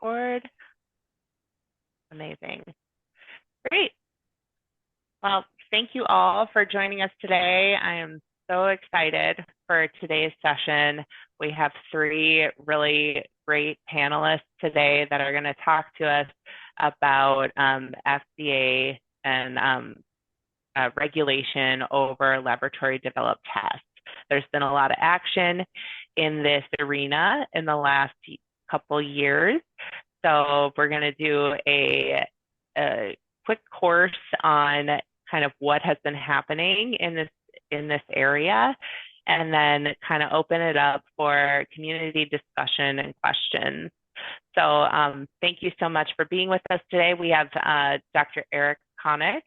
record. Amazing. Great. Well, thank you all for joining us today. I am so excited for today's session. We have three really great panelists today that are going to talk to us about FDA and regulation over laboratory developed tests. There's been a lot of action in this arena in the last couple years. So we're going to do a quick course on kind of what has been happening in this area, and then kind of open it up for community discussion and questions. So thank you so much for being with us today. We have Dr. Eric Konnick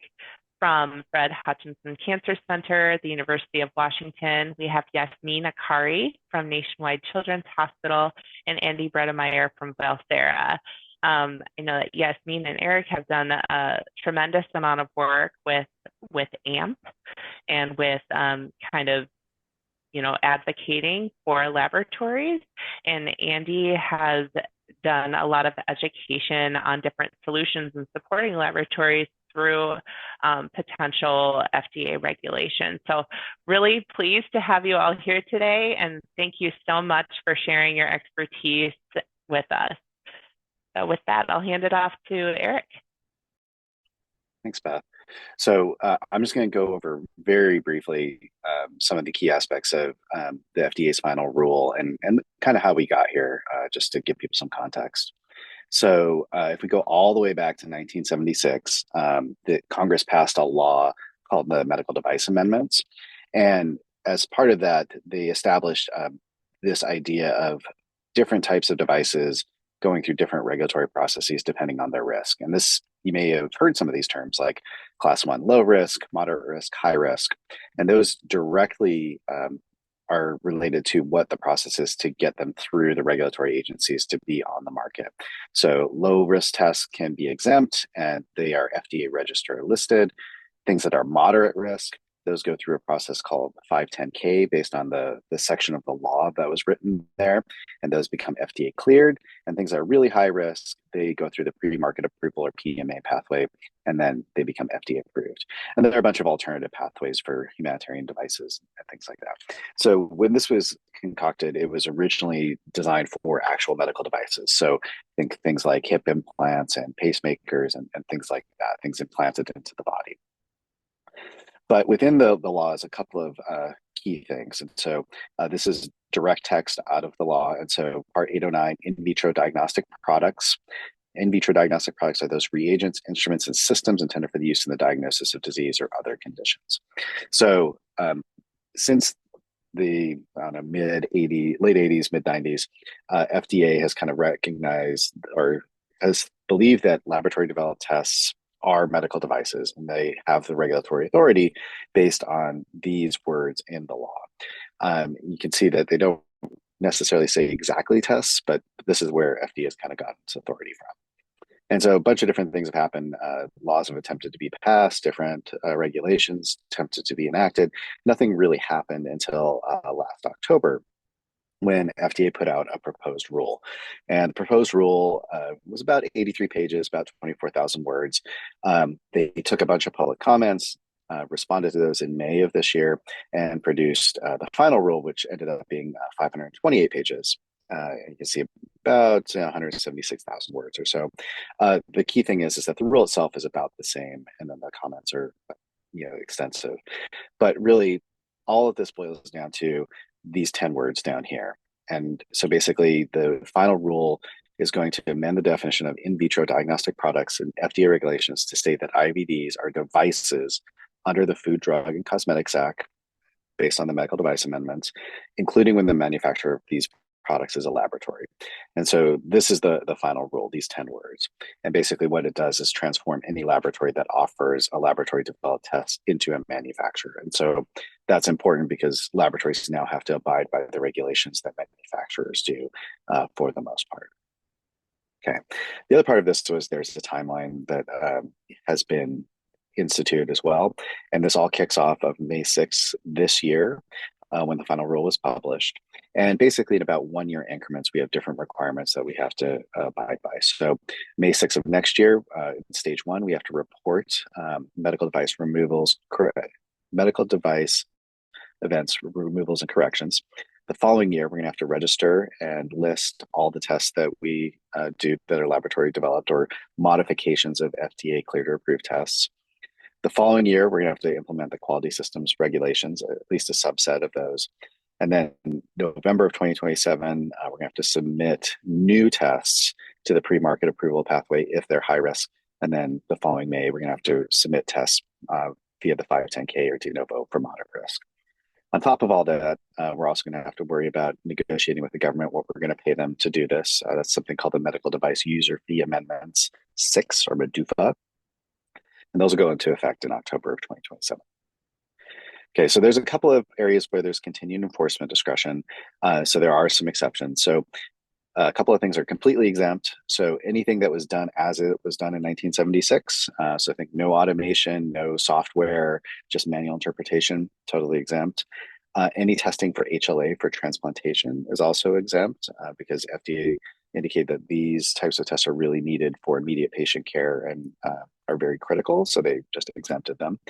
from Fred Hutchinson Cancer Center at the University of Washington. We have Yassmine Akkari from Nationwide Children's Hospital and Andy Bredemeyer from Valsera. I know that Yassmine and Eric have done a tremendous amount of work with AMP and with kind of, advocating for laboratories. And Andy has done a lot of education on different solutions and supporting laboratories through potential FDA regulation. So really pleased to have you all here today, and thank you so much for sharing your expertise with us. So with that, I'll hand it off to Eric. Thanks, Beth. So I'm just going to go over very briefly some of the key aspects of the FDA's final rule and kind of how we got here, just to give people some context. So if we go all the way back to 1976, the Congress passed a law called the Medical Device Amendments. And as part of that, they established this idea of different types of devices going through different regulatory processes depending on their risk. And this, you may have heard some of these terms like class 1 low risk, moderate risk, high risk. And those directly are related to what the process is to get them through the regulatory agencies to be on the market. So low risk tests can be exempt and they are FDA register listed. Things that are moderate risk, those go through a process called 510K based on the section of the law that was written there, and those become FDA cleared. And things that are really high risk, they go through the pre-market approval or PMA pathway, and then they become FDA approved. And there are a bunch of alternative pathways for humanitarian devices and things like that. So when this was concocted, it was originally designed for actual medical devices. So think things like hip implants and pacemakers and things like that, things implanted into the body. But within the law is a couple of key things. And so this is direct text out of the law. And so Part 809, in vitro diagnostic products. In vitro diagnostic products are those reagents, instruments, and systems intended for the use in the diagnosis of disease or other conditions. So since the late 80s, mid 90s, FDA has kind of recognized or has believed that laboratory developed tests are medical devices, and they have the regulatory authority based on these words in the law. You can see that they don't necessarily say exactly tests, but this is where FDA has kind of gotten its authority from. And so a bunch of different things have happened. Laws have attempted to be passed, different regulations attempted to be enacted. Nothing really happened until last October, when FDA put out a proposed rule. And the proposed rule was about 83 pages, about 24,000 words. They took a bunch of public comments, responded to those in May of this year, and produced the final rule, which ended up being 528 pages. You can see about 176,000 words or so. The key thing is that the rule itself is about the same, and then the comments are extensive. But really, all of this boils down to these 10 words down here. And so basically the final rule is going to amend the definition of in vitro diagnostic products and FDA regulations to state that IVDs are devices under the Food, Drug, and Cosmetics Act based on the medical device amendments, including when the manufacturer of these products is a laboratory. And so this is the final rule, these 10 words. And basically what it does is transform any laboratory that offers a laboratory developed test into a manufacturer. And so that's important because laboratories now have to abide by the regulations that manufacturers do for the most part. Okay. The other part of this was there's a timeline that has been instituted as well. And this all kicks off of May 6th this year. when the final rule was published. And basically, in about 1 year increments, we have different requirements that we have to abide by. So, May 6th of next year, in stage 1, we have to report medical device removals, medical device events, removals, and corrections. The following year, we're going to have to register and list all the tests that we do that are laboratory developed or modifications of FDA cleared or approved tests. The following year, we're going to have to implement the quality systems regulations, at least a subset of those. And then in November of 2027, we're going to have to submit new tests to the pre-market approval pathway if they're high risk. And then the following May, we're going to have to submit tests via the 510K or de novo for moderate risk. On top of all that, we're also going to have to worry about negotiating with the government what we're going to pay them to do this. That's something called the Medical Device User Fee Amendments 6 or MDUFA. And those will go into effect in October of 2027. Okay, so there's a couple of areas where there's continued enforcement discretion. So there are some exceptions. So a couple of things are completely exempt. So anything that was done as it was done in 1976. So I think no automation, no software, just manual interpretation, totally exempt. Any testing for HLA for transplantation is also exempt because FDA indicated that these types of tests are really needed for immediate patient care and are very critical. So they just exempted them.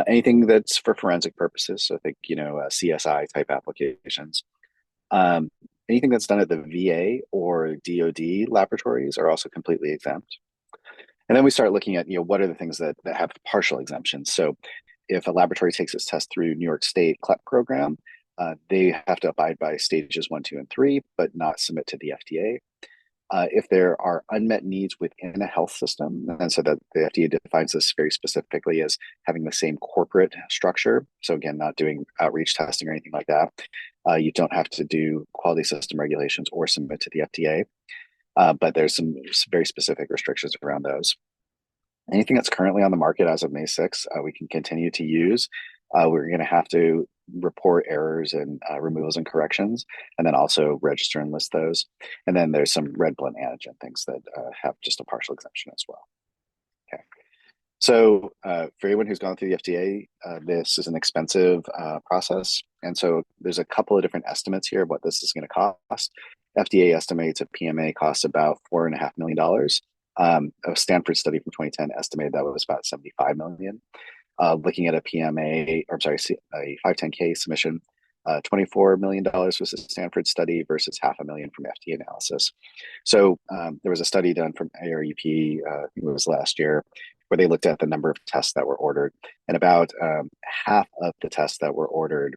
Anything that's for forensic purposes. So I think, CSI type applications. Anything that's done at the VA or DoD laboratories are also completely exempt. And then we start looking at, what are the things that have partial exemptions. So if a laboratory takes its test through New York State CLEP program, they have to abide by stages 1, 2, and 3, but not submit to the FDA. If there are unmet needs within a health system, and so that the FDA defines this very specifically as having the same corporate structure. So again, not doing outreach testing or anything like that. You don't have to do quality system regulations or submit to the FDA, but there's some very specific restrictions around those. Anything that's currently on the market as of May 6th, we can continue to use. We're going to have to report errors and removals and corrections, and then also register and list those. And then there's some red blood antigen things that have just a partial exemption as well. Okay. So for anyone who's gone through the FDA, this is an expensive process. And so there's a couple of different estimates here of what this is going to cost. FDA estimates a PMA costs about $4.5 million. A Stanford study from 2010 estimated that was about $75 million. Looking at a PMA, or sorry, a 510K submission, $24 million was a Stanford study versus $500,000 from FDA analysis. So there was a study done from ARUP, I think it was last year, where they looked at the number of tests that were ordered, and about half of the tests that were ordered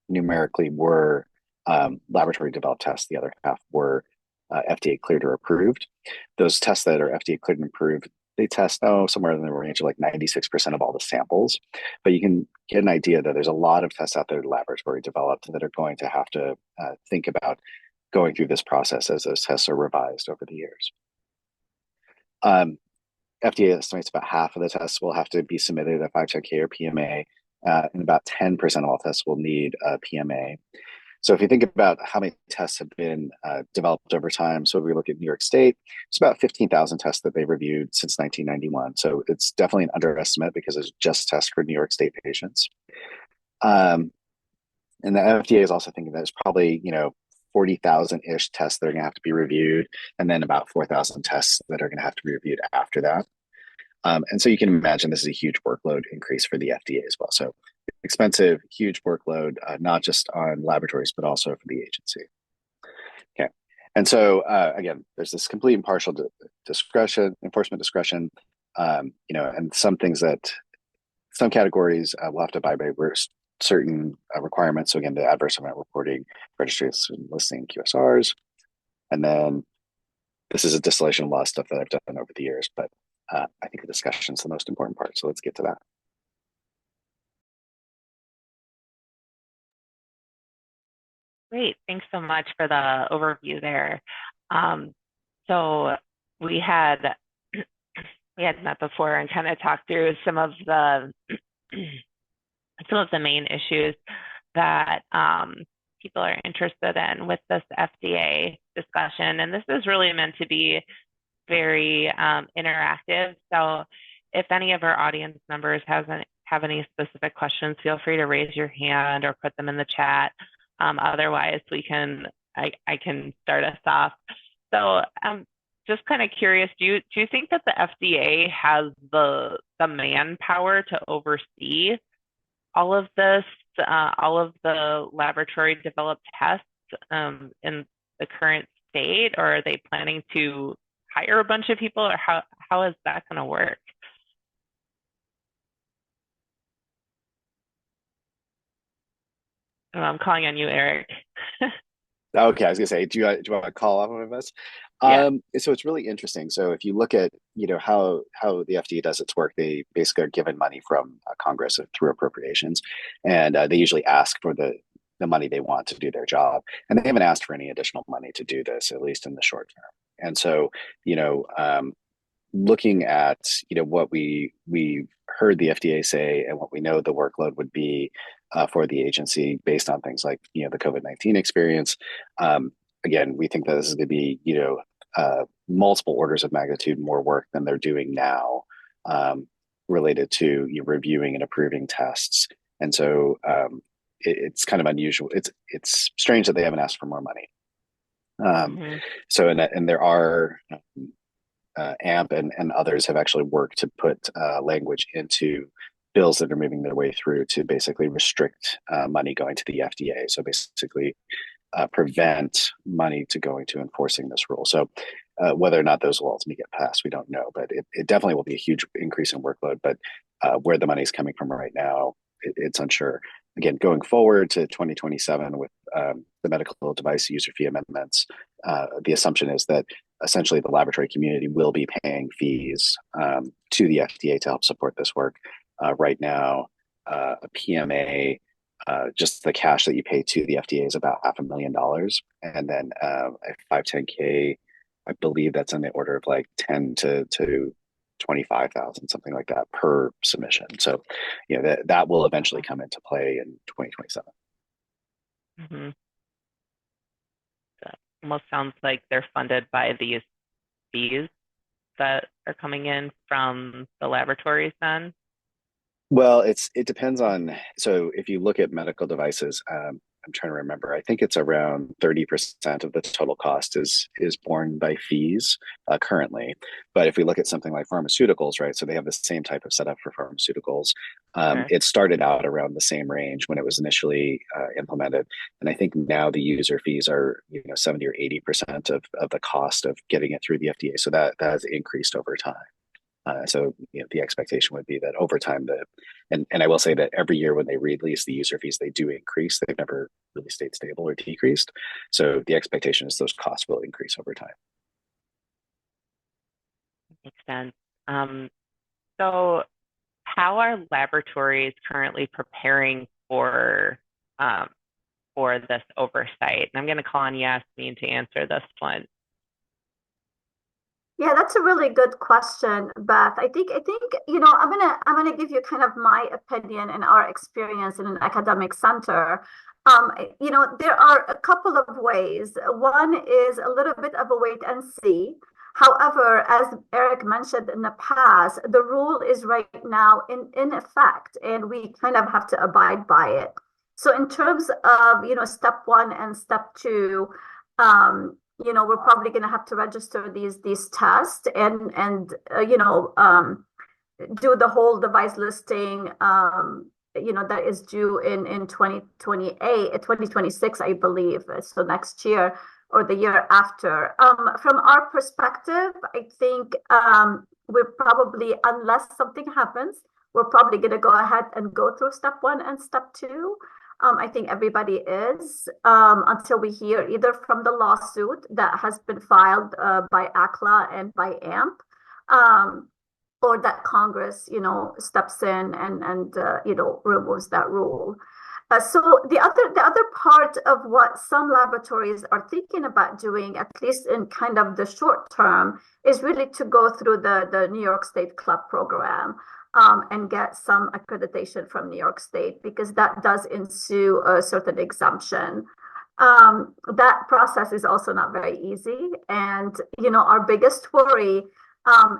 numerically were laboratory developed tests. The other half were FDA cleared or approved. Those tests that are FDA cleared and approved, they test somewhere in the range of like 96% of all the samples. But you can get an idea that there's a lot of tests out there laboratory developed that are going to have to think about going through this process as those tests are revised over the years. FDA estimates about half of the tests will have to be submitted at 510K or PMA, and about 10% of all tests will need a PMA. So if you think about how many tests have been developed over time, so if we look at New York State, it's about 15,000 tests that they've reviewed since 1991. So it's definitely an underestimate because it's just tests for New York State patients. And the FDA is also thinking that it's probably, 40,000-ish tests that are going to have to be reviewed, and then about 4,000 tests that are going to have to be reviewed after that. And so you can imagine this is a huge workload increase for the FDA as well. So expensive, huge workload, not just on laboratories, but also for the agency. Okay. And so, again, there's this complete and partial discretion, enforcement discretion, and some things that, some categories will have to abide by certain requirements. So again, the adverse event reporting, registration, listing, QSRs. And then this is a distillation of law stuff that I've done over the years, but I think the discussion is the most important part. So let's get to that. Great. Thanks so much for the overview there. So we had met before and kind of talked through some of the main issues that people are interested in with this FDA discussion. And this is really meant to be very interactive. So if any of our audience members have have any specific questions, feel free to raise your hand or put them in the chat. Otherwise, I can start us off. So I'm just kind of curious, do you think that the FDA has the manpower to oversee all of this, all of the laboratory developed tests in the current state, or are they planning to hire a bunch of people, or how is that going to work? Oh, I'm calling on you, Eric. Okay, I was gonna say, do you want to call off of us? Yeah. So it's really interesting. So if you look at, how the FDA does its work, they basically are given money from Congress through appropriations, and they usually ask for the money they want to do their job, and they haven't asked for any additional money to do this, at least in the short term. And so, looking at what we heard the FDA say and what we know the workload would be for the agency based on things like the COVID-19 experience. Again, we think that this is going to be multiple orders of magnitude more work than they're doing now, related to reviewing and approving tests. And so it's kind of unusual. It's strange that they haven't asked for more money. So and there are AMP and others have actually worked to put language into bills that are moving their way through to basically restrict money going to the FDA. So basically prevent money to going to enforcing this rule. So whether or not those will ultimately get passed, we don't know, but it definitely will be a huge increase in workload. But where the money is coming from right now, it's unsure. Again, going forward to 2027 with the medical device user fee amendments, the assumption is that essentially the laboratory community will be paying fees to the FDA to help support this work. Right now, a PMA, just the cash that you pay to the FDA is about $500,000. And then a 510K, I believe that's in the order of like 10 to 25,000, something like that per submission. So, that will eventually come into play in 2027. Mm-hmm. That almost sounds like they're funded by these fees that are coming in from the laboratories then. Well, it depends on. So if you look at medical devices, I'm trying to remember. I think it's around 30% of the total cost is borne by fees currently. But if we look at something like pharmaceuticals, right? So they have the same type of setup for pharmaceuticals. Sure. It started out around the same range when it was initially implemented, and I think now the user fees are 70 or 80% of the cost of getting it through the FDA. So that has increased over time. So the expectation would be that over time, and I will say that every year when they release the user fees, they do increase. They've never really stayed stable or decreased. So the expectation is those costs will increase over time. Makes sense. So how are laboratories currently preparing for this oversight? And I'm going to call on Yassmine to answer this one. Yeah, that's a really good question, Beth. I think I'm gonna give you kind of my opinion and our experience in an academic center. There are a couple of ways. One is a little bit of a wait and see. However, as Eric mentioned in the past, the rule is right now in effect, and we kind of have to abide by it. So in terms of step one and step two, we're probably going to have to register these tests and do the whole device listing that is due in 2026, I believe, so next year or the year after. From our perspective, I think we're probably, unless something happens, we're probably going to go ahead and go through step one and step two. I think everybody is, until we hear either from the lawsuit that has been filed by ACLA and by AMP, or that Congress, steps in and removes that rule. So the other part of what some laboratories are thinking about doing, at least in kind of the short term, is really to go through the New York State Club program. And get some accreditation from New York State, because that does ensue a certain exemption. That process is also not very easy. And, our biggest worry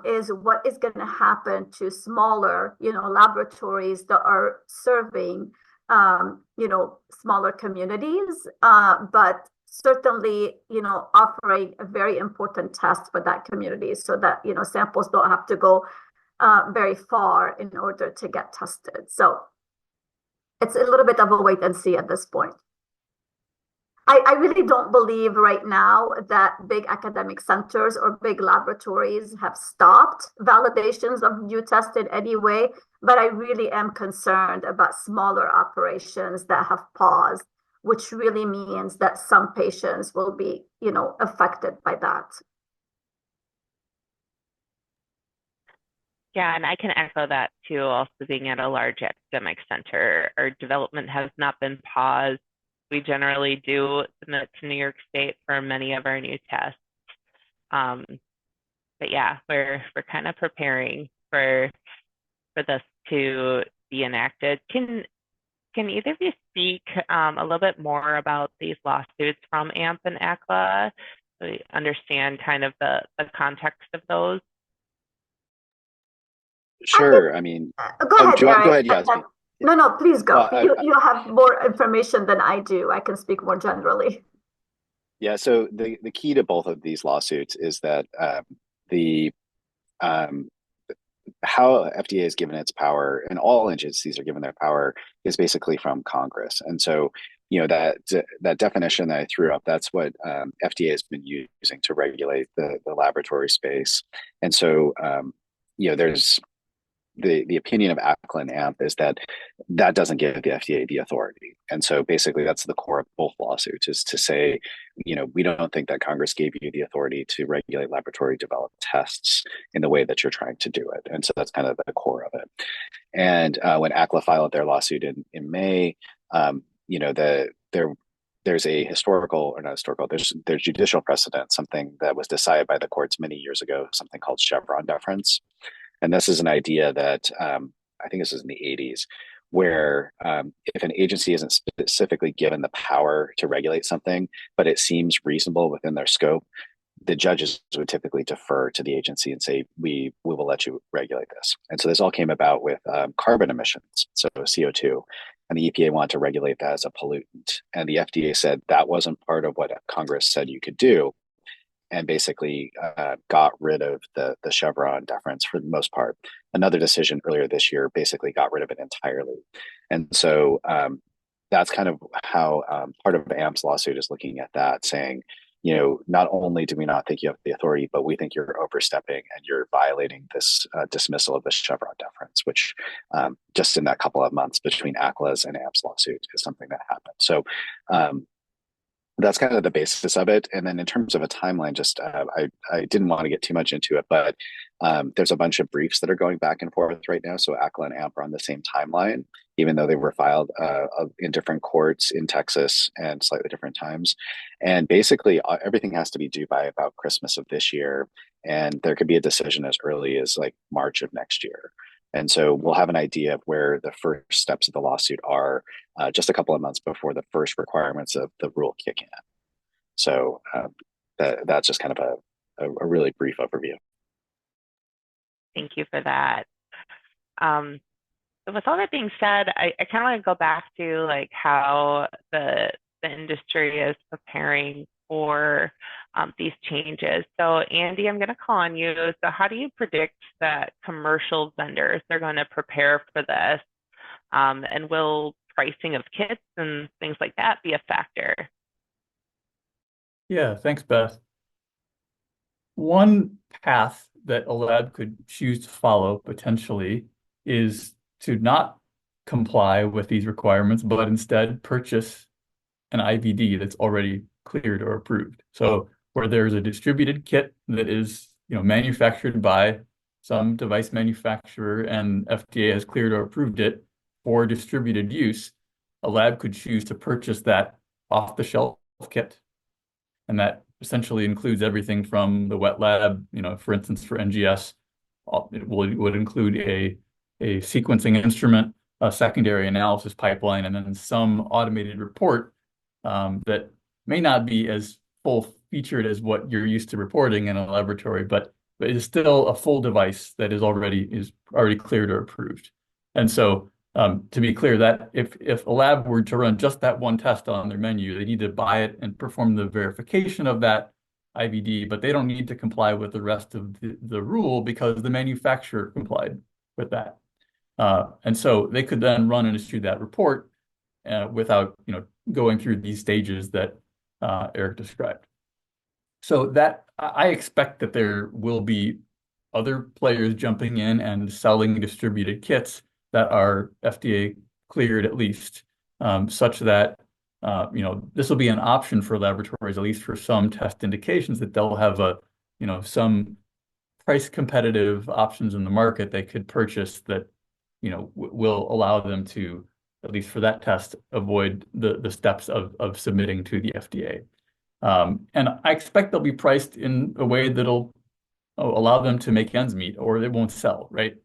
is what is going to happen to smaller, laboratories that are serving, smaller communities, but certainly, offering a very important test for that community so that, samples don't have to go very far in order to get tested. So it's a little bit of a wait and see at this point. I really don't believe right now that big academic centers or big laboratories have stopped validations of new tested anyway, but I really am concerned about smaller operations that have paused, which really means that some patients will be, affected by that. Yeah, and I can echo that too. Also, being at a large academic center, our development has not been paused. We generally do submit to New York State for many of our new tests. But yeah, we're kind of preparing for this to be enacted. Can either of you speak a little bit more about these lawsuits from AMP and ACLA? So we understand kind of the context of those. Sure. I mean, go ahead, Eric. Go ahead, Yassmine. No, please go. You have more information than I do. I can speak more generally. Yeah, so the key to both of these lawsuits is that how FDA is given its power, and all agencies are given their power, is basically from Congress. And so, that definition that I threw up, that's what FDA has been using to regulate the laboratory space. And so, there's the opinion of ACLA and AMP is that doesn't give the FDA the authority. And so basically that's the core of both lawsuits, is to say, we don't think that Congress gave you the authority to regulate laboratory developed tests in the way that you're trying to do it. And so that's kind of the core of it. And when ACLA filed their lawsuit in May, there's a historical, or not historical, there's judicial precedent, something that was decided by the courts many years ago, something called Chevron deference. And this is an idea that I think this is in the 80s, where if an agency isn't specifically given the power to regulate something, but it seems reasonable within their scope, the judges would typically defer to the agency and say, we will let you regulate this. And so this all came about with carbon emissions, so CO2. And the EPA wanted to regulate that as a pollutant. And the FDA said that wasn't part of what Congress said you could do, and basically got rid of the Chevron deference for the most part. Another decision earlier this year basically got rid of it entirely. And so that's kind of how part of AMP's lawsuit is looking at that, saying, not only do we not think you have the authority, but we think you're overstepping and you're violating this dismissal of the Chevron deference, which just in that couple of months between ACLA's and AMP's lawsuit is something that happened. So that's kind of the basis of it. And then in terms of a timeline, just I didn't want to get too much into it, but there's a bunch of briefs that are going back and forth right now. So ACLA and AMP are on the same timeline, even though they were filed in different courts in Texas and slightly different times. And basically everything has to be due by about Christmas of this year. And there could be a decision as early as like March of next year. And so we'll have an idea of where the first steps of the lawsuit are just a couple of months before the first requirements of the rule kick in. So that's just kind of a really brief overview. Thank you for that. So with all that being said, I kind of want to go back to like how the industry is preparing for these changes. So Andy, I'm going to call on you. So how do you predict that commercial vendors are going to prepare for this? And will pricing of kits and things like that be a factor? Yeah, thanks, Beth. One path that a lab could choose to follow potentially is to not comply with these requirements, but instead purchase an IVD that's already cleared or approved. So where there's a distributed kit that is, manufactured by some device manufacturer and FDA has cleared or approved it for distributed use, a lab could choose to purchase that off-the-shelf kit. And that essentially includes everything from the wet lab, for instance, for NGS, it would include a sequencing instrument, a secondary analysis pipeline, and then some automated report that may not be as full featured as what you're used to reporting in a laboratory, but but it is still a full device that is already cleared or approved. And so to be clear, that if a lab were to run just that one test on their menu, they need to buy it and perform the verification of that IVD, but they don't need to comply with the rest of the rule because the manufacturer complied with that. And so they could then run and issue that report without going through these stages that Eric described. So that I expect that there will be other players jumping in and selling distributed kits that are FDA cleared at least, such that this will be an option for laboratories, at least for some test indications, that they'll have some price competitive options in the market they could purchase that will allow them to, at least for that test, avoid the steps of submitting to the FDA. And I expect they'll be priced in a way that'll allow them to make ends meet, or they won't sell, right?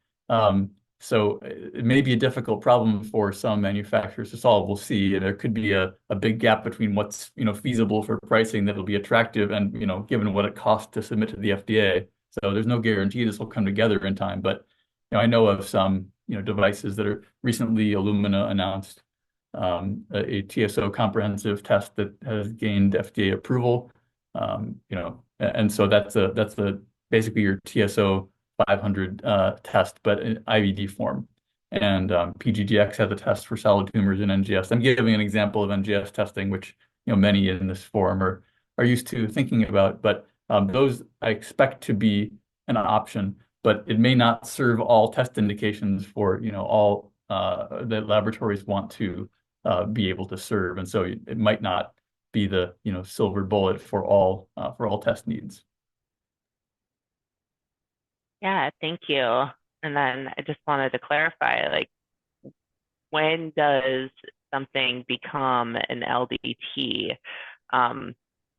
So it may be a difficult problem for some manufacturers to solve. We'll see. There could be a big gap between what's feasible for pricing that'll be attractive and given what it costs to submit to the FDA. So there's no guarantee this will come together in time. But I know of some devices that are recently Illumina announced a TSO comprehensive test that has gained FDA approval. And so that's basically your TSO 500 test, but in IVD form. And PGDX has a test for solid tumors in NGS. I'm giving an example of NGS testing, which many in this forum are used to thinking about. But those I expect to be an option, but it may not serve all test indications for all that laboratories want to be able to serve, and so it might not be the silver bullet for all test needs. Yeah, thank you. And then I just wanted to clarify, like, when does something become an LDT?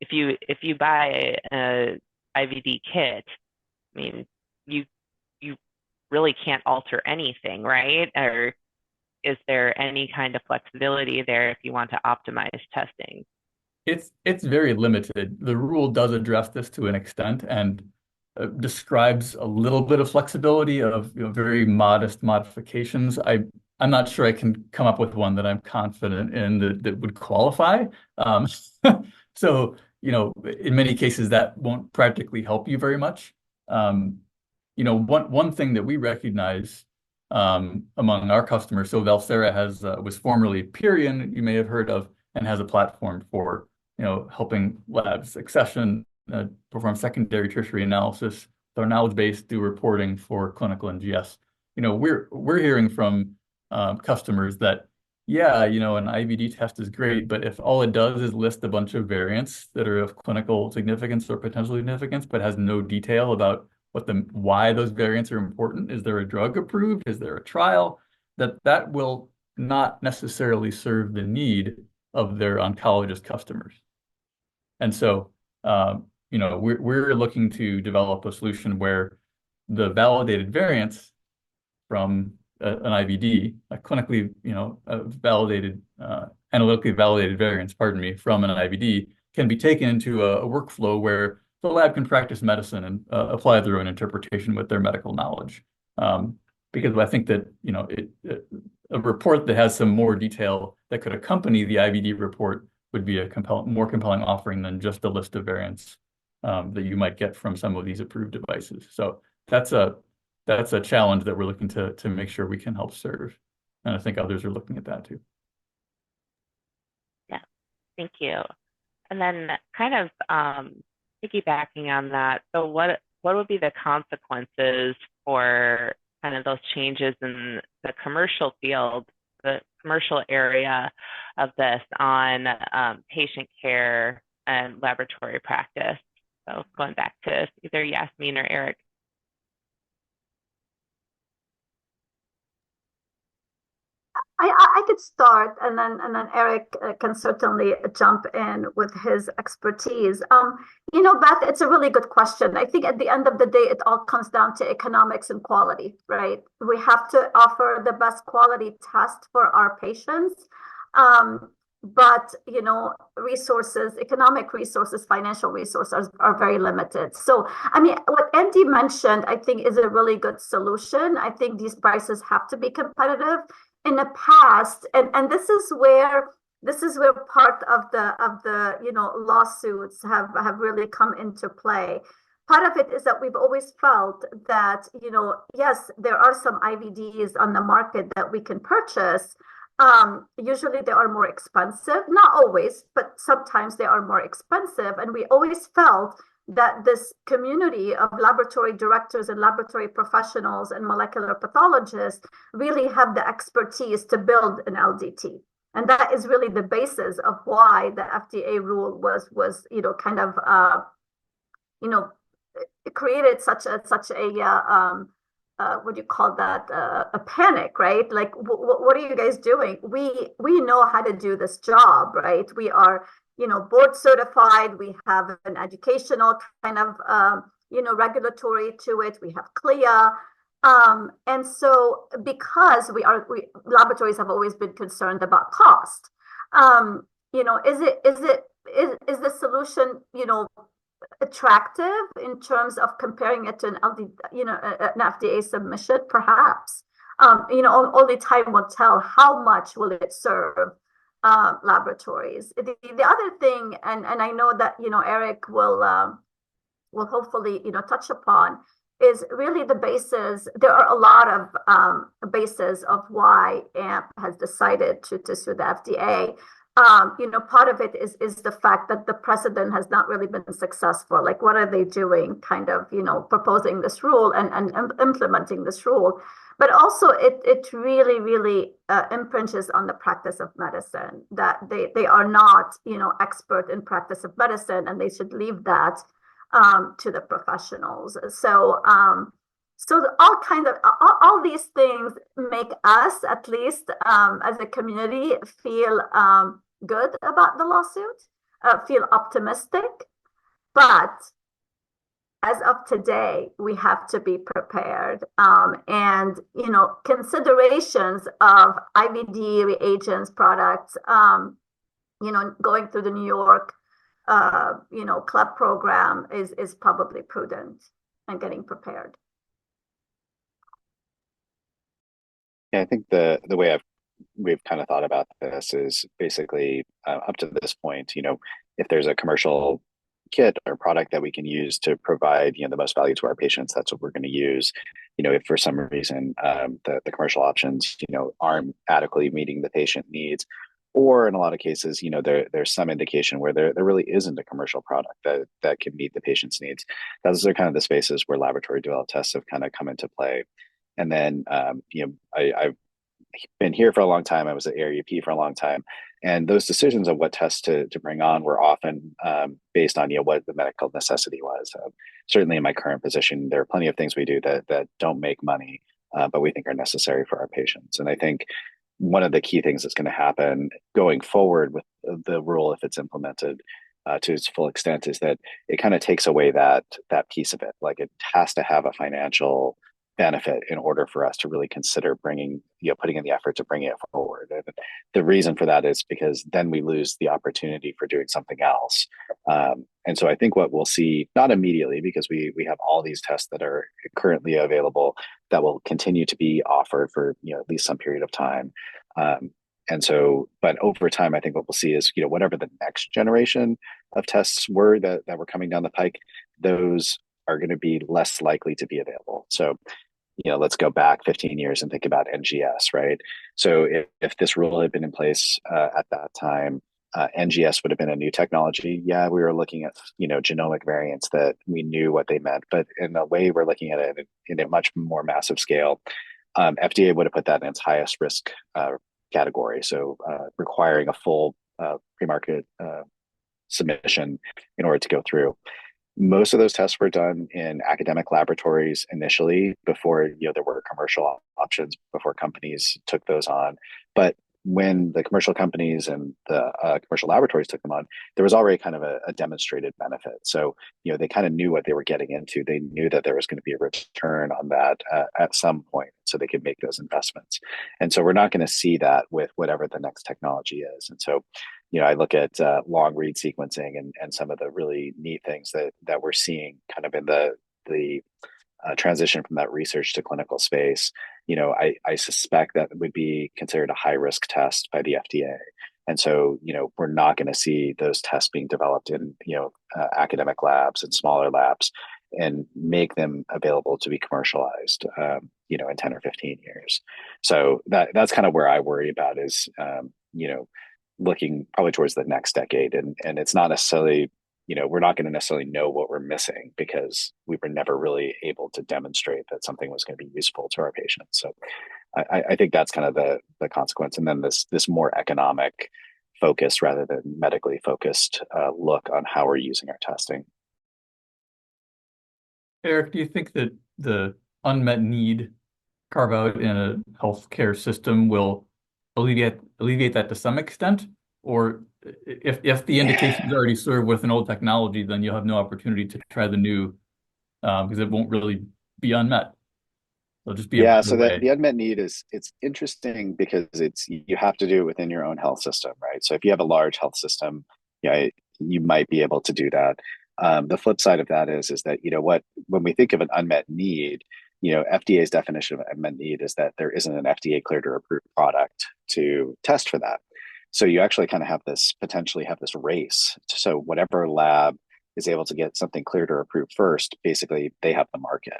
If you buy a IVD kit, I mean, you really can't alter anything, right? Or is there any kind of flexibility there if you want to optimize testing? It's very limited. The rule does address this to an extent and describes a little bit of flexibility of very modest modifications. I'm not sure I can come up with one that I'm confident in that would qualify. So in many cases that won't practically help you very much. One thing that we recognize among our customers, so Valsera was formerly Purion, you may have heard of, and has a platform for helping labs accession, perform secondary, tertiary analysis, with our knowledge base, do reporting for clinical NGS. We're hearing from customers that an IVD test is great, but if all it does is list a bunch of variants that are of clinical significance or potential significance, but has no detail about why those variants are important, is there a drug approved, is there a trial, that will not necessarily serve the need of their oncologist customers. And so we're looking to develop a solution where the validated variants from an IVD, a clinically validated, analytically validated variants, from an IVD, can be taken into a workflow where the lab can practice medicine and apply their own interpretation with their medical knowledge. Because I think that a report that has some more detail that could accompany the IVD report would be a more compelling offering than just a list of variants that you might get from some of these approved devices. So that's a challenge that we're looking to make sure we can help serve, and I think others are looking at that too. Yeah, thank you. And then kind of piggybacking on that, so what would be the consequences for kind of those changes in the commercial field, the commercial area of this on patient care and laboratory practice? So going back to either Yassmine or Eric. I could start, and then Eric can certainly jump in with his expertise. Beth, it's a really good question. I think at the end of the day, it all comes down to economics and quality, right? We have to offer the best quality test for our patients. but resources, economic resources, financial resources are very limited. So, I mean, what Andy mentioned, I think, is a really good solution. I think these prices have to be competitive. In the past, and this is where part of the lawsuits have really come into play. Part of it is that we've always felt that yes, there are some IVDs on the market that we can purchase. Usually they are more expensive, not always, but sometimes they are more expensive. And we always felt that this community of laboratory directors and laboratory professionals and molecular pathologists really have the expertise to build an LDT. And that is really the basis of why the FDA rule was kind of it created such a what do you call that, a panic, right? Like, what are you guys doing? We know how to do this job, right? We are board certified. We have an educational kind of regulatory to it. We have CLIA. And so because laboratories have always been concerned about cost, is the solution attractive in terms of comparing it to an FDA submission? Perhaps. Only time will tell how much will it serve laboratories. The other thing, and I know that Eric will hopefully touch upon, is really the basis. There are a lot of bases of why AMP has decided to sue the FDA. Part of it is the fact that the precedent has not really been successful. Like, what are they doing? Kind of, proposing this rule and implementing this rule. But also it really, really impinges on the practice of medicine, that they are not, expert in practice of medicine, and they should leave that to the professionals. So all these things make us, at least as a community, feel good about the lawsuit, feel optimistic. But as of today, we have to be prepared. And considerations of IVD reagents, products, going through the New York club program is probably prudent, and getting prepared. Yeah, I think the way we've kind of thought about this is basically up to this point, if there's a commercial kit or product that we can use to provide the most value to our patients, that's what we're going to use. If for some reason the commercial options aren't adequately meeting the patient needs, or in a lot of cases there's some indication where there really isn't a commercial product that can meet the patient's needs, those are kind of the spaces where laboratory developed tests have kind of come into play. And then I've been here for a long time. I was at ARUP for a long time, and those decisions of what tests to bring on were often based on what the medical necessity was. Certainly in my current position, there are plenty of things we do that don't make money, but we think are necessary for our patients. And I think one of the key things that's going to happen going forward with the rule, if it's implemented to its full extent, is that it kind of takes away that piece of it. Like, it has to have a financial benefit in order for us to really consider putting in the effort to bring it forward. And the reason for that is because then we lose the opportunity for doing something else. And so I think what we'll see, not immediately, because we have all these tests that are currently available that will continue to be offered for at least some period of time. And so, but over time, I think what we'll see is, whatever the next generation of tests were that were coming down the pike, those are going to be less likely to be available. So, let's go back 15 years and think about NGS, right? So if this rule had been in place at that time, NGS would have been a new technology. Yeah, we were looking at, genomic variants that we knew what they meant, but in the way we're looking at it in a much more massive scale, FDA would have put that in its highest risk category. So requiring a full pre-market submission in order to go through. Most of those tests were done in academic laboratories initially, before there were commercial options, before companies took those on. But when the commercial companies and the commercial laboratories took them on, there was already kind of a demonstrated benefit. So, they kind of knew what they were getting into. They knew that there was going to be a return on that at some point, so they could make those investments. And so we're not going to see that with whatever the next technology is. And so, I look at long read sequencing and some of the really neat things that we're seeing kind of in the transition from that research to clinical space. I suspect that would be considered a high risk test by the FDA. And so, we're not going to see those tests being developed in, academic labs and smaller labs and make them available to be commercialized, in 10 or 15 years. So that's kind of where I worry about is, looking probably towards the next decade. And it's not necessarily, we're not going to necessarily know what we're missing because we were never really able to demonstrate that something was going to be useful to our patients. So I think that's kind of the consequence. And then this more economic focus rather than medically focused look on how we're using our testing. Eric, do you think that the unmet need carve out in a healthcare system will alleviate that to some extent? Or if the indication is already served with an old technology, then you'll have no opportunity to try the new because it won't really be unmet. It'll just be so the unmet need it's interesting because you have to do it within your own health system, right? So if you have a large health system, you might be able to do that. The flip side of that is that, when we think of an unmet need, FDA's definition of unmet need is that there isn't an FDA cleared or approved product to test for that. So you actually kind of potentially have this race. So whatever lab is able to get something cleared or approved first, basically they have the market.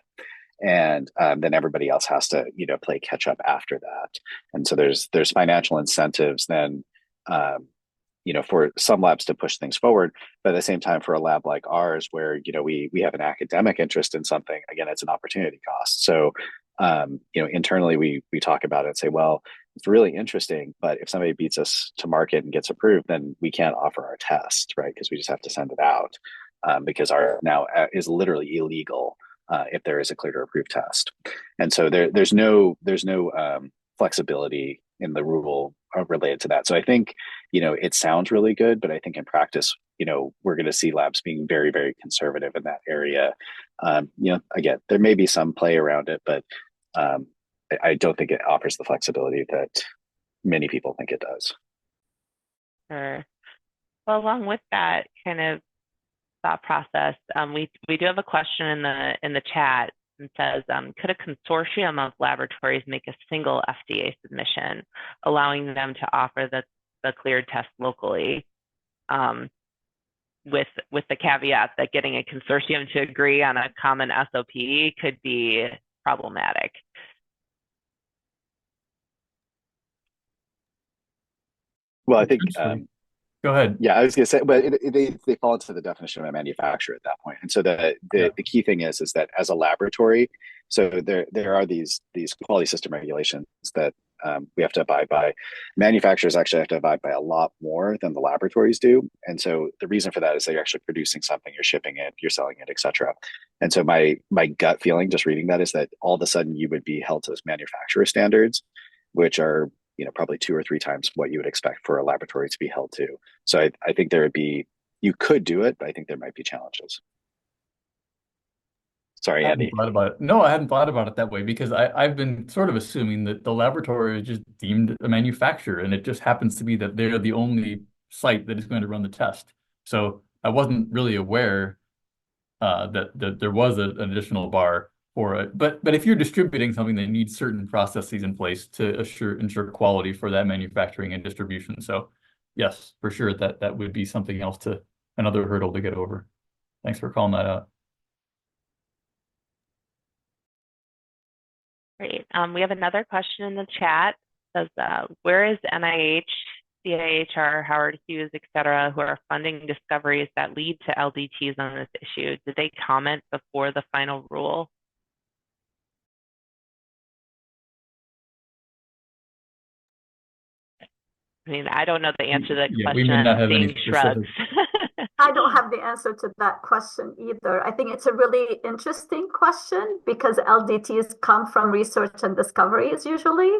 And then everybody else has to, play catch up after that. And so there's financial incentives then, for some labs to push things forward, but at the same time, for a lab like ours, where we have an academic interest in something, again, it's an opportunity cost. So, internally we talk about it and say, well, it's really interesting, but if somebody beats us to market and gets approved, then we can't offer our test, right? Because we just have to send it out because our now is literally illegal if there is a cleared or approved test. And so there's no flexibility in the rule related to that. So I think, it sounds really good, but I think in practice, we're going to see labs being very, very conservative in that area. Again, there may be some play around it, but I don't think it offers the flexibility that many people think it does. Sure. Well, along with that kind of thought process, we do have a question in the chat and says, could a consortium of laboratories make a single FDA submission, allowing them to offer the cleared test locally, with the caveat that getting a consortium to agree on a common SOP could be problematic? Well, I think go ahead. Yeah, I was going to say, but they fall into the definition of a manufacturer at that point. And so the key thing is that as a laboratory, so there are these quality system regulations that we have to abide by. Manufacturers actually have to abide by a lot more than the laboratories do. And so the reason for that is that you're actually producing something, you're shipping it, you're selling it, et cetera. And so my gut feeling just reading that is that all of a sudden you would be held to those manufacturer standards, which are probably 2 or 3 times what you would expect for a laboratory to be held to. So I think you could do it, but I think there might be challenges. Sorry, Andy. No, I hadn't thought about it that way because I've been sort of assuming that the laboratory is just deemed a manufacturer and it just happens to be that they're the only site that is going to run the test. So I wasn't really aware that there was an additional bar for it. But if you're distributing something that needs certain processes in place to ensure quality for that manufacturing and distribution. So yes, for sure, that would be something else another hurdle to get over. Thanks for calling that out. Great. We have another question in the chat. It says, where is NIH, CIHR, Howard Hughes, et cetera, who are funding discoveries that lead to LDTs on this issue? Did they comment before the final rule? I mean, I don't know the answer to that question. We may not have any shrugs. I don't have the answer to that question either. I think it's a really interesting question because LDTs come from research and discoveries usually.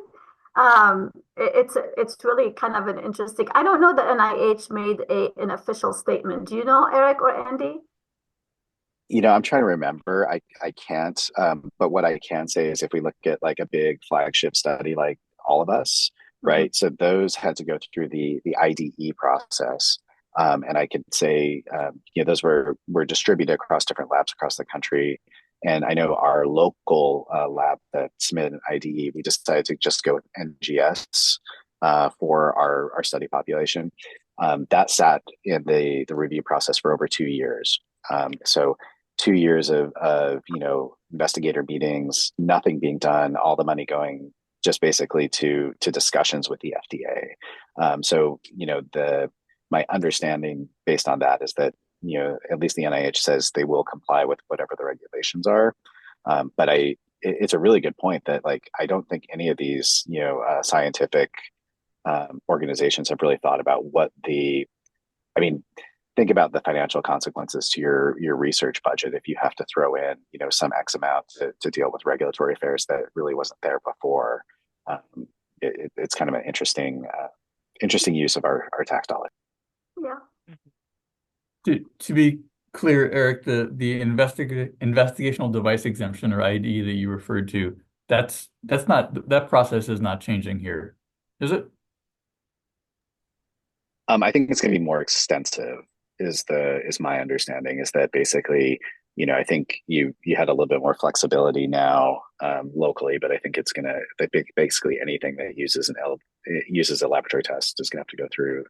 It's really kind of an interesting. I don't know that NIH made an official statement. Do you know, Eric or Andy? I'm trying to remember. I can't. But what I can say is if we look at like a big flagship study like All of Us, Mhm. right? So those had to go through the IDE process. And I could say, those were distributed across different labs across the country. And I know our local lab that submitted an IDE, we decided to just go with NGS for our study population. That sat in the review process for over 2 years. So 2 years of investigator meetings, nothing being done, all the money going just basically to discussions with the FDA. So my understanding based on that is that at least the NIH says they will comply with whatever the regulations are. But it's a really good point that like I don't think any of these scientific organizations have really thought about what I mean, think about the financial consequences to your research budget if you have to throw in some X amount to deal with regulatory affairs that really wasn't there before. It's kind of an interesting use of our tax dollars. Yeah. To be clear, Eric, the investigational device exemption or IDE that you referred to, that's not, that process is not changing here, is it? I think it's going to be more extensive. Is my understanding is that basically, I think you had a little bit more flexibility now locally, but I think it's going to basically anything that uses a laboratory test is going to have to go through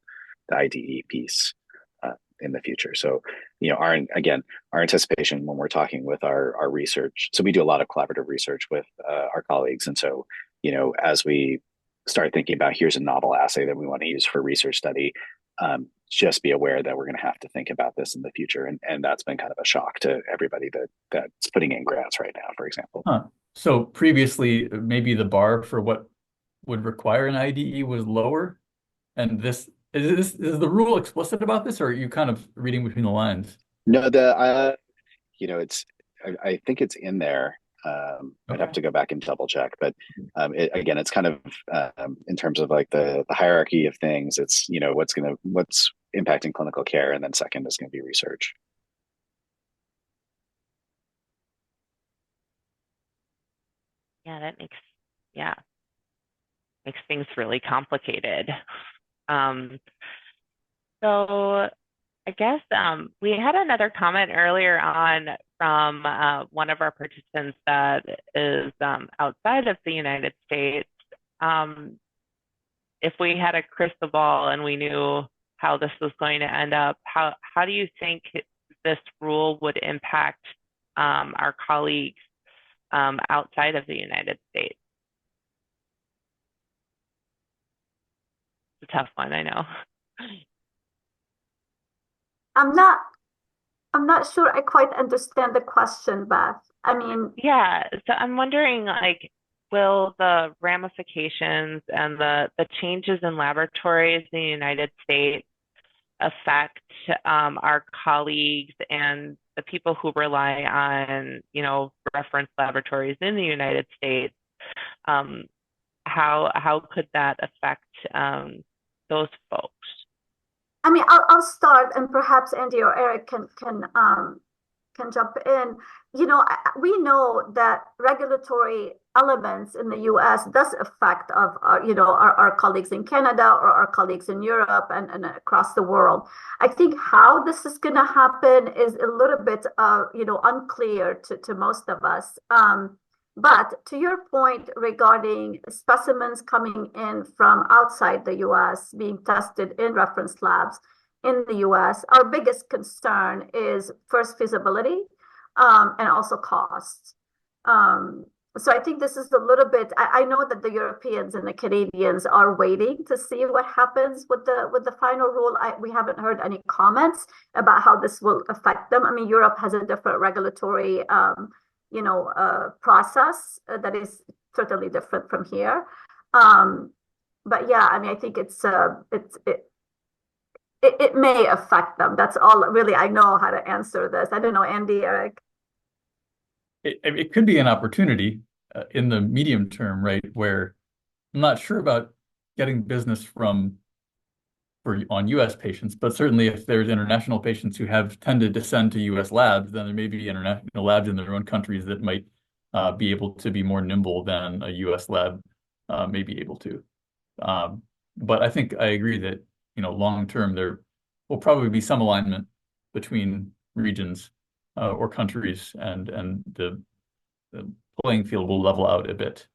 the IDE piece in the future. So, our anticipation when we're talking with our research, so we do a lot of collaborative research with our colleagues, and so as we start thinking about here's a novel assay that we want to use for research study, just be aware that we're going to have to think about this in the future, and that's been kind of a shock to everybody that's putting in grants right now, for example. So previously, maybe the bar for what would require an IDE was lower, and is the rule explicit about this, or are you kind of reading between the lines? No, I think it's in there. I'd have to go back and double check, but it's kind of in terms of like the hierarchy of things. It's what's impacting clinical care, and then second is going to be research. Yeah, that makes things really complicated. So I guess we had another comment earlier on from one of our participants that is outside of the United States. If we had a crystal ball and we knew how this was going to end up, how do you think this rule would impact our colleagues outside of the United States? It's a tough one, I know. I'm not sure I quite understand the question, Beth. I mean, yeah, so I'm wondering, like, will the ramifications and the changes in laboratories in the United States affect our colleagues and the people who rely on, reference laboratories in the United States? How could that affect those folks? I mean, I'll start, and perhaps Andy or Eric can jump in. We know that regulatory elements in the U.S. does affect of our colleagues in Canada or our colleagues in Europe and across the world. I think how this is going to happen is a little bit unclear to most of us. But to your point regarding specimens coming in from outside the US being tested in reference labs in the US, our biggest concern is first feasibility and also cost. So I think this is a little bit, I know that the Europeans and the Canadians are waiting to see what happens with the final rule. We haven't heard any comments about how this will affect them. I mean, Europe has a different regulatory process that is totally different from here. But yeah, I mean, I think it may affect them. That's all really I know how to answer this. I don't know, Andy, Eric. It could be an opportunity in the medium term, right? Where not sure about getting business on U.S. patients, but certainly if there's international patients who have tended to send to U.S. labs, then there may be international labs in their own countries that might be able to be more nimble than a U.S. lab may be able to. But I think I agree that, long term there will probably be some alignment between regions or countries, and the playing field will level out a bit.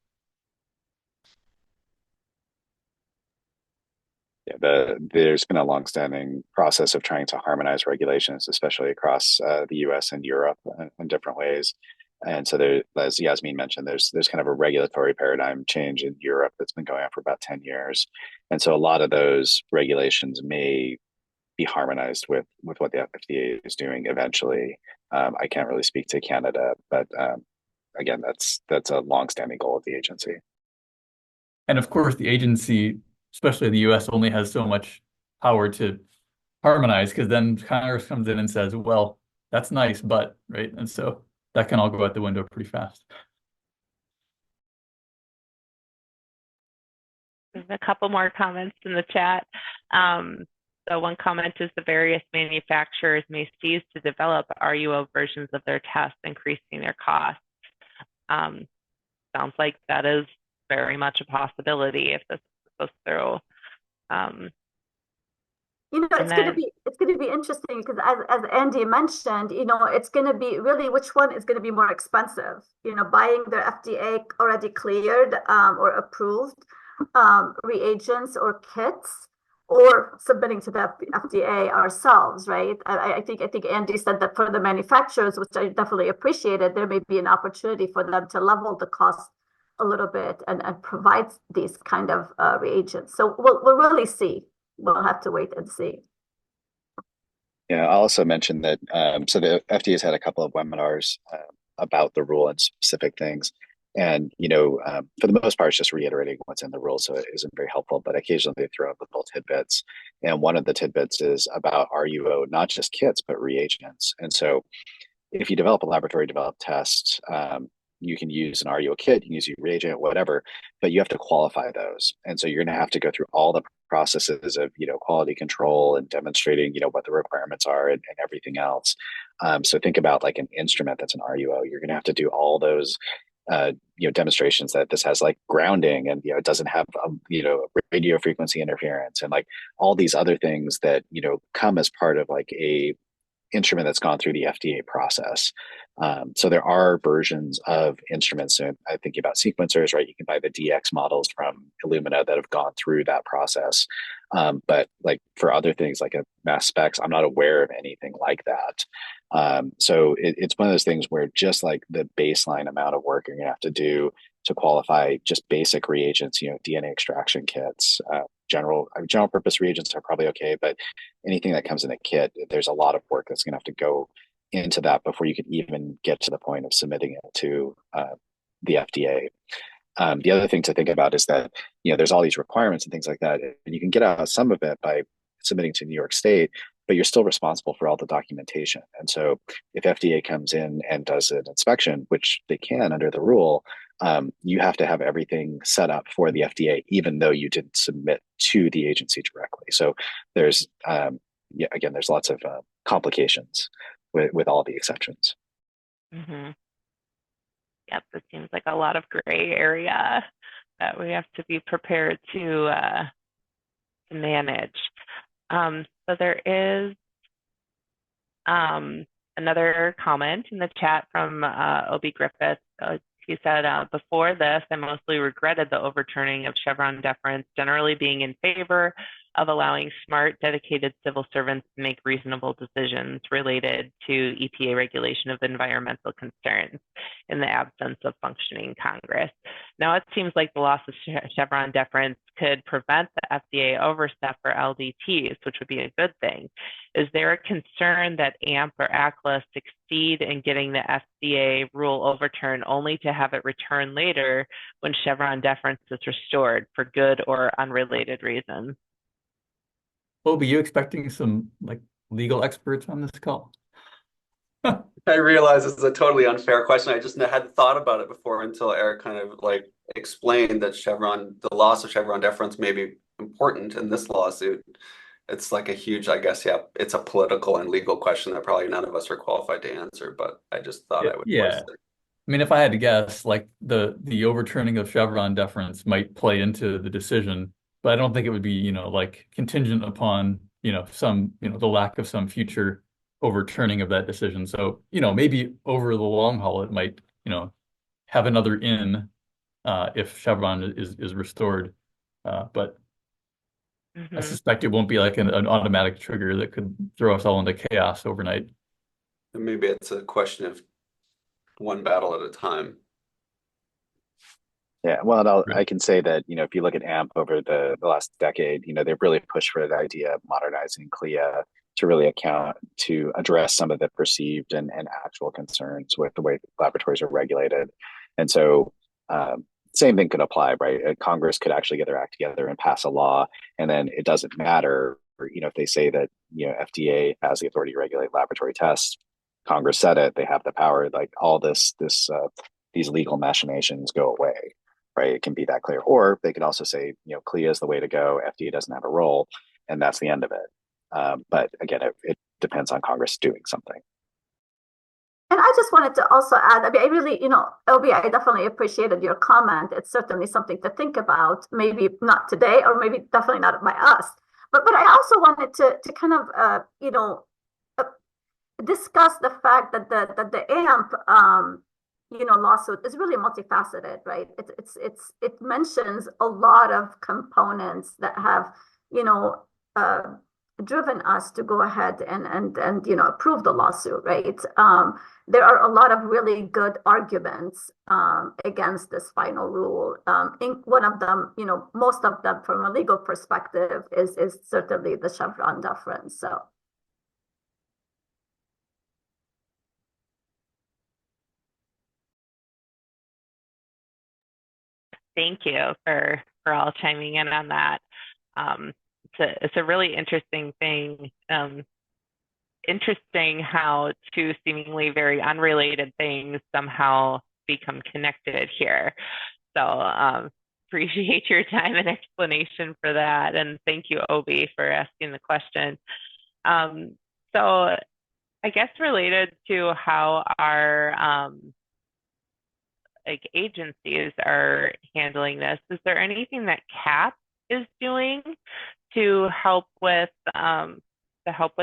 Yeah, there's been a longstanding process of trying to harmonize regulations, especially across the U.S. and Europe in different ways. And so there, as Yassmine mentioned, there's kind of a regulatory paradigm change in Europe that's been going on for about 10 years. And so a lot of those regulations may be harmonized with what the FDA is doing eventually. I can't really speak to Canada, but again, that's a longstanding goal of the agency. And of course, the agency, especially the U.S., only has so much power to harmonize, because then Congress comes in and says, well, that's nice, but, right? And so that can all go out the window pretty fast. There's a couple more comments in the chat. So one comment is the various manufacturers may cease to develop RUO versions of their tests, increasing their costs. Sounds like that is very much a possibility if this goes through. It's going to be interesting, because as Andy mentioned, it's going to be really which one is going to be more expensive. Buying their FDA already cleared or approved reagents or kits, or submitting to the FDA ourselves, right? I think Andy said that for the manufacturers, which I definitely appreciated, there may be an opportunity for them to level the cost a little bit and provide these kind of reagents. So we'll really see. We'll have to wait and see. Yeah, I'll also mention that so the FDA has had a couple of webinars about the rule and specific things. And, for the most part, it's just reiterating what's in the rule, so it isn't very helpful, but occasionally they throw out little tidbits. And one of the tidbits is about RUO, not just kits, but reagents. And so if you develop a laboratory developed test, you can use an RUO kit, you can use a reagent, whatever, but you have to qualify those. And so you're going to have to go through all the processes of, quality control and demonstrating, what the requirements are and everything else. So think about like an instrument that's an RUO. You're going to have to do all those demonstrations that this has like grounding, and it doesn't have radio frequency interference, and like all these other things that come as part of like a instrument that's gone through the FDA process. So there are versions of instruments, and I think about sequencers, right? You can buy the DX models from Illumina that have gone through that process. But like for other things like a mass specs, I'm not aware of anything like that. So it's one of those things where just like the baseline amount of work you're gonna have to do to qualify just basic reagents, DNA extraction kits, general purpose reagents are probably okay, but anything that comes in a kit, there's a lot of work that's gonna have to go into that before you can even get to the point of submitting it to the FDA. The other thing to think about is that there's all these requirements and things like that, and you can get out some of it by submitting to New York State, but you're still responsible for all the documentation. And so if FDA comes in and does an inspection, which they can under the rule, you have to have everything set up for the FDA, even though you didn't submit to the agency directly. So there's there's lots of complications with all the exceptions. Mm-hmm. Yep, it seems like a lot of gray area that we have to be prepared to manage. So there is another comment in the chat from Obi Griffith. He said, before this, I mostly regretted the overturning of Chevron deference, generally being in favor of allowing smart, dedicated civil servants to make reasonable decisions related to EPA regulation of environmental concerns in the absence of functioning Congress. Now it seems like the loss of Chevron deference could prevent the FDA overstep for LDTs, which would be a good thing. Is there a concern that AMP or ACLA succeed in getting the FDA rule overturned only to have it returned later when Chevron deference is restored for good or unrelated reasons? Obi, you expecting some like legal experts on this call? I realize this is a totally unfair question. I just hadn't thought about it before until Eric kind of like explained that the loss of Chevron deference may be important in this lawsuit. It's like a huge, I guess, yeah, it's a political and legal question that probably none of us are qualified to answer, but I just thought I would voice Yeah. it. I mean, if I had to guess, like the overturning of Chevron deference might play into the decision, but I don't think it would be, like contingent upon, the lack of some future overturning of that decision. So, maybe over the long haul, it might, have another in if Chevron is restored. But I Hmm. suspect it won't be like an automatic trigger that could throw us all into chaos overnight. And maybe it's a question of one battle at a time. Yeah, well, Right. I can say that, if you look at AMP over the last decade, they've really pushed for the idea of modernizing CLIA to really to address some of the perceived and actual concerns with the way laboratories are regulated. And so, same thing could apply, right? Congress could actually get their act together and pass a law, and then it doesn't matter, if they say that, FDA has the authority to regulate laboratory tests, Congress said it, they have the power, like all these legal machinations go away, right? It can be that clear. Or they could also say, CLIA is the way to go. FDA doesn't have a role, and that's the end of it. But again, it depends on Congress doing something. And I just wanted to also add, I mean, I really, LB, I definitely appreciated your comment. It's certainly something to think about, maybe not today, or maybe definitely not by us. But I also wanted to kind of, uh, discuss the fact that the AMP, lawsuit is really multifaceted, right? It mentions a lot of components that have, uh, driven us to go ahead and approve the lawsuit, right? There are a lot of really good arguments against this final rule. One of them, most of them from a legal perspective is certainly the Chevron deference. So. Thank you for all chiming in on that. It's a really interesting thing. Interesting how two seemingly very unrelated things somehow become connected here. So appreciate your time and explanation for that. And thank you, Obi, for asking the question. So I guess related to how our like agencies are handling this, is there anything that CAP is doing to help with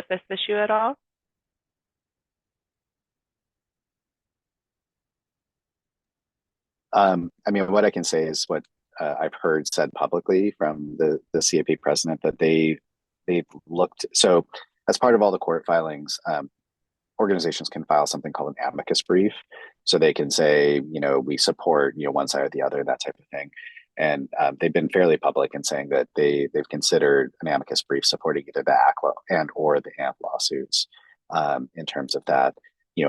this issue at all? I mean, what I can say is what I've heard said publicly from the CAP president, that they've looked. So as part of all the court filings, organizations can file something called an amicus brief. So they can say, we support, one side or the other, that type of thing. And they've been fairly public in saying that they've considered an amicus brief supporting either the ACLA and or the AMP lawsuits in terms of that.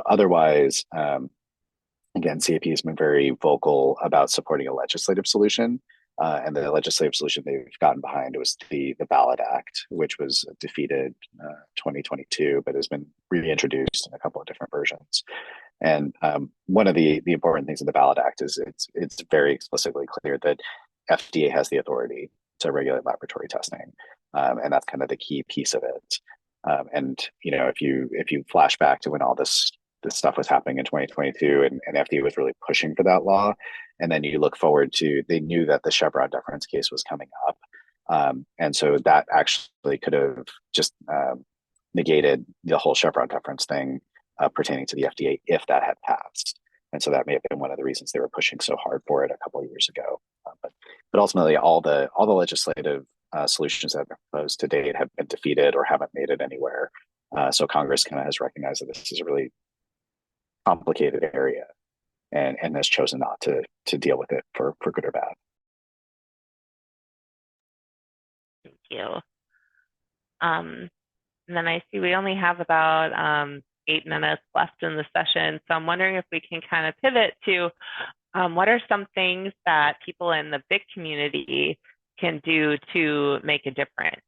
Otherwise, again, CAP has been very vocal about supporting a legislative solution. And the legislative solution they've gotten behind was the Ballot Act, which was defeated 2022, but has been reintroduced in a couple of different versions. And one of the important things in the Ballot Act is it's very explicitly clear that FDA has the authority to regulate laboratory testing, and that's kind of the key piece of it. And if you flash back to when all this stuff was happening in 2022, and FDA was really pushing for that law, and then you look forward to, they knew that the Chevron deference case was coming up, and so that actually could have just negated the whole Chevron deference thing pertaining to the FDA if that had passed. And so that may have been one of the reasons they were pushing so hard for it a couple of years ago. But ultimately, all the legislative solutions that have been proposed to date have been defeated or haven't made it anywhere. So Congress kind of has recognized that this is a really complicated area, and has chosen not to deal with it for good or bad. Thank you. And then I see we only have about 8 minutes left in the session. So I'm wondering if we can kind of pivot to what are some things that people in the VICC community can do to make a difference?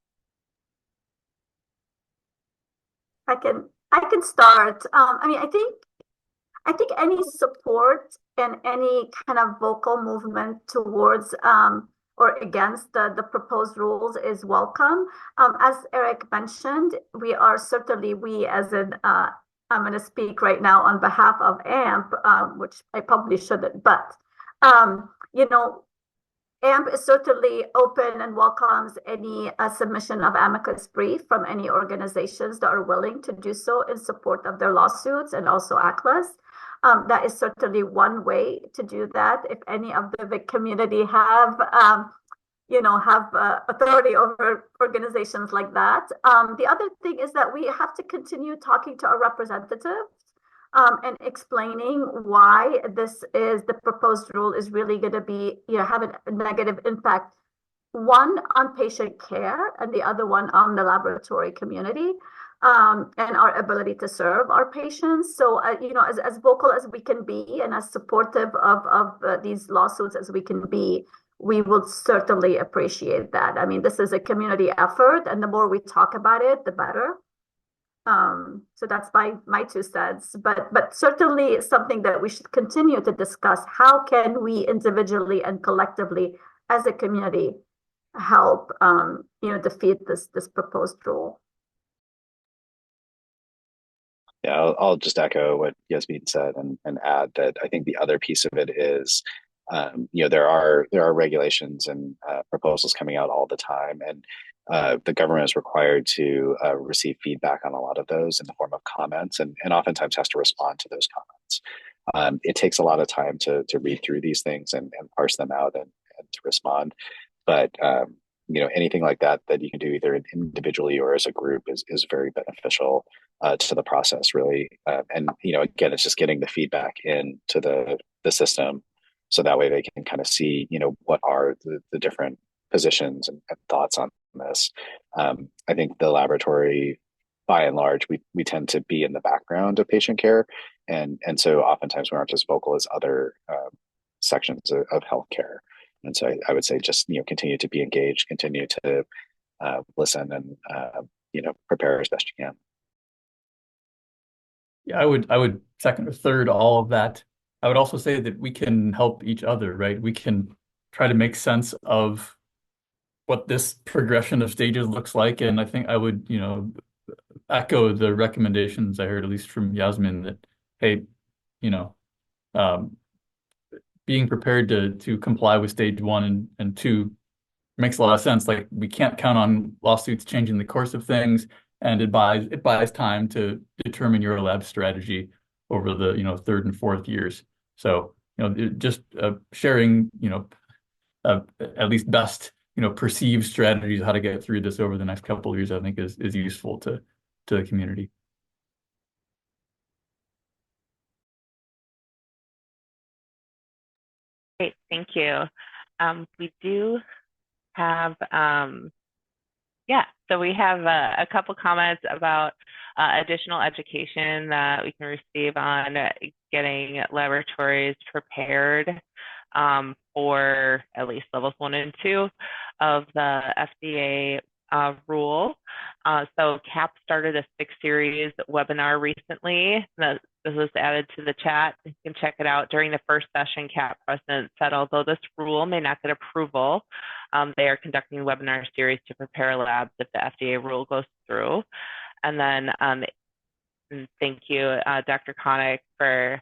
I can I can start. I mean, I think any support and any kind of vocal movement towards or against the proposed rules is welcome. As Eric mentioned, we are certainly, we as an, I'm going to speak right now on behalf of AMP, which I probably shouldn't, but, you know, AMP is certainly open and welcomes any submission of amicus brief from any organizations that are willing to do so in support of their lawsuits, and also ACLAS. That is certainly one way to do that. If any of the VICC community have, authority over organizations like that. The other thing is that we have to continue talking to our representatives and explaining why the proposed rule is really going to be, have a negative impact, one on patient care and the other one on the laboratory community, and our ability to serve our patients. So, as vocal as we can be and as supportive of these lawsuits as we can be, we will certainly appreciate that. I mean, this is a community effort, and the more we talk about it, the better. So that's my 2 cents, but certainly something that we should continue to discuss. How can we individually and collectively as a community help defeat this proposed rule? Yeah, I'll just echo what Yassmine said and add that I think the other piece of it is, there are regulations and proposals coming out all the time, and the government is required to receive feedback on a lot of those in the form of comments, and oftentimes has to respond to those comments. It takes a lot of time to read through these things and parse them out and to respond. But anything like that you can do either individually or as a group is very beneficial to the process, really. And again, it's just getting the feedback into the system, so that way they can kind of see what are the different positions and thoughts on this. I think the laboratory, by and large, we tend to be in the background of patient care, and so oftentimes we aren't as vocal as other sections of healthcare. And so I would say just continue to be engaged, continue to listen, and prepare as best you can. Yeah, I would second or third all of that. I would also say that we can help each other, right? We can try to make sense of what this progression of stages looks like. And I think I would, echo the recommendations I heard, at least from Yassmine, that, hey, being prepared to comply with stage 1 and 2 makes a lot of sense. Like, we can't count on lawsuits changing the course of things, and it buys time to determine your lab strategy over the 3rd and 4th years. So just sharing at least best perceived strategies how to get through this over the next couple of years, I think is useful to the community. Great, thank you. We do have, so we have a couple comments about additional education that we can receive on getting laboratories prepared for at least levels 1 and 2 of the FDA rule. So CAP started a 6-series webinar recently. This was added to the chat. You can check it out. During the first session, CAP president said, although this rule may not get approval, they are conducting a webinar series to prepare labs if the FDA rule goes through. And then thank you, Dr. Konnick, for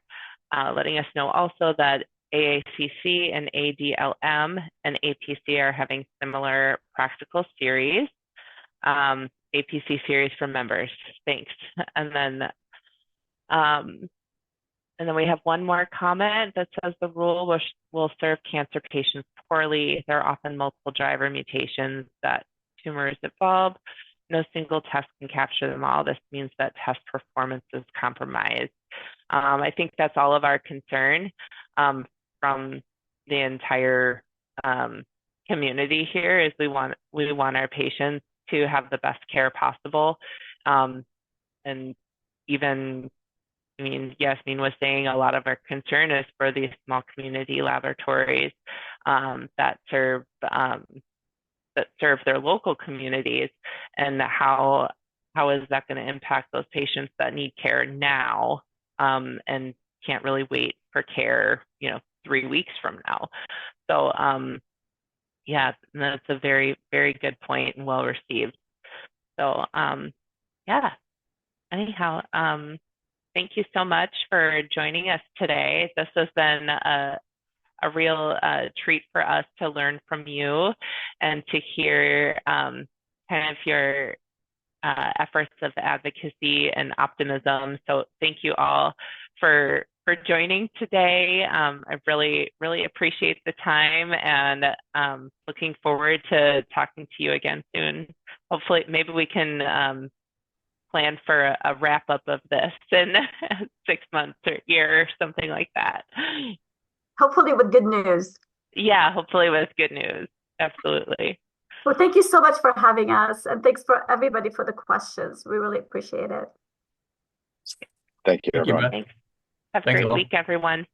letting us know also that AACC and ADLM and APC are having similar practical series. APC series for members. Thanks. And then we have one more comment that says the rule will serve cancer patients poorly. There are often multiple driver mutations that tumors involve. No single test can capture them all. This means that test performance is compromised. I think that's all of our concern from the entire community here. Is we want our patients to have the best care possible, and even, I mean, Yassmine was saying a lot of our concern is for these small community laboratories that serve their local communities, and how how is that going to impact those patients that need care now, and can't really wait for care, 3 weeks from now. So yeah, that's a very, very good point and well received. So yeah, anyhow, thank you so much for joining us today. This has been a real treat for us to learn from you and to hear kind of your efforts of advocacy and optimism. So thank you all for joining today. I really, really appreciate the time, and looking forward to talking to you again soon. Hopefully, maybe we can plan for a wrap up of this in 6 months or year or something like that. Hopefully with good news. Yeah, hopefully with good news. Absolutely. Well, thank you so much for having us, and thanks for everybody for the questions. We really appreciate it. Thank you, Thank you, everyone. Beth. Thanks. Have a Thanks great all. week, everyone.